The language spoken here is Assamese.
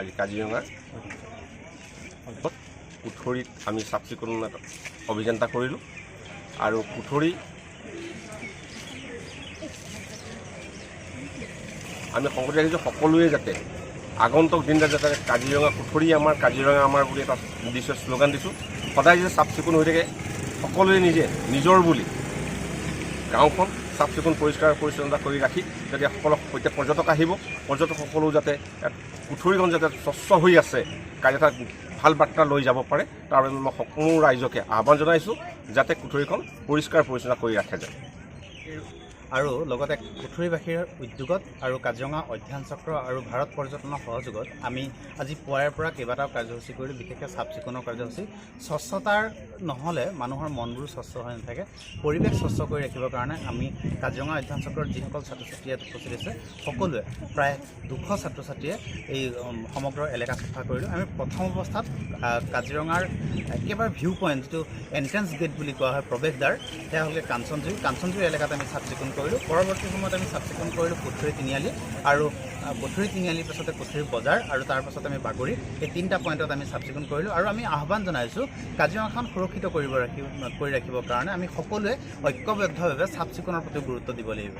আজি কাজিৰঙাৰ কুঠৰিত আমি চাফ চিকুণ অভিযান এটা কৰিলোঁ আৰু কুঠৰি আমি সংগঠন ৰাখিছোঁ সকলোৱে যাতে আগন্তুক দিনটোত যাতে কাজিৰঙা কুঠৰি আমাৰ বুলি এটা নিৰ্দিষ্ট শ্লোগান দিছোঁ সদায় যে চাফ চিকুণ হৈ থাকে সকলোৱে নিজৰ বুলি গাঁওখন চাফ চিকুণ পৰিষ্কাৰ পৰিচ্ছন্নতা কৰি ৰাখি যাতে সকলো সৈতে পৰ্যটক আহিব পৰ্যটকসকলো যাতে কুঠৰিখন যাতে স্বচ্ছ হৈ আছে কালি এটা ভাল বাৰ্তা লৈ যাব পাৰে তাৰ বাবে মই সকলো ৰাইজকে আহ্বান জনাইছোঁ যাতে কুঠৰিখন পৰিষ্কাৰ পৰিচ্ছন্ন কৰি ৰাখে যায় আৰু লগতে কুঠৰিবাসীৰ উদ্যোগত আৰু কাজিৰঙা অধ্যয়ন চক্ৰ আৰু ভাৰত পৰ্যটনৰ সহযোগত আমি আজি পুৱাৰে পৰা কেইবাটাও কাৰ্যসূচী কৰিলোঁ বিশেষকৈ চাফ চিকুণৰ কাৰ্যসূচী স্বচ্ছতাৰ নহ'লে মানুহৰ মনবোৰ স্বচ্ছ হৈ নাথাকে পৰিৱেশ স্বচ্ছ কৰি ৰাখিবৰ কাৰণে আমি কাজিৰঙা অধ্যয়ন চক্ৰৰ যিসকল ছাত্ৰ ছাত্ৰীয়ে উপস্থিত আছে সকলোৱে প্ৰায় 200 ছাত্ৰ ছাত্ৰীয়ে এই সমগ্ৰ এলেকা চাফা কৰিলোঁ আমি প্ৰথম অৱস্থাত কাজিৰঙাৰ একেবাৰে ভিউ পইণ্ট যিটো এণ্ট্ৰেঞ্চ গেট বুলি কোৱা হয় প্ৰৱেশদ্বাৰ সেয়া হ'লে কাঞ্চনজুৰি এলেকাত আমি চাফ চিকুণ কৰিলোঁ পৰৱৰ্তী সময়ত আমি চাফ চিকুণ কৰিলোঁ কুঠৰি তিনিআলি আৰু কুঠৰি তিনিআলিৰ পাছতে কুঠৰি বজাৰ আৰু তাৰ পাছত আমি বাগৰি এই 3টা পইণ্টত আমি চাফ চিকুণ কৰিলোঁ আৰু আমি আহ্বান জনাইছোঁ কাজিৰঙাখন সুৰক্ষিত কৰি ৰাখিবৰ কাৰণে আমি সকলোৱে ঐক্যবদ্ধভাৱে চাফ চিকুণৰ প্ৰতি গুৰুত্ব দিব লাগিব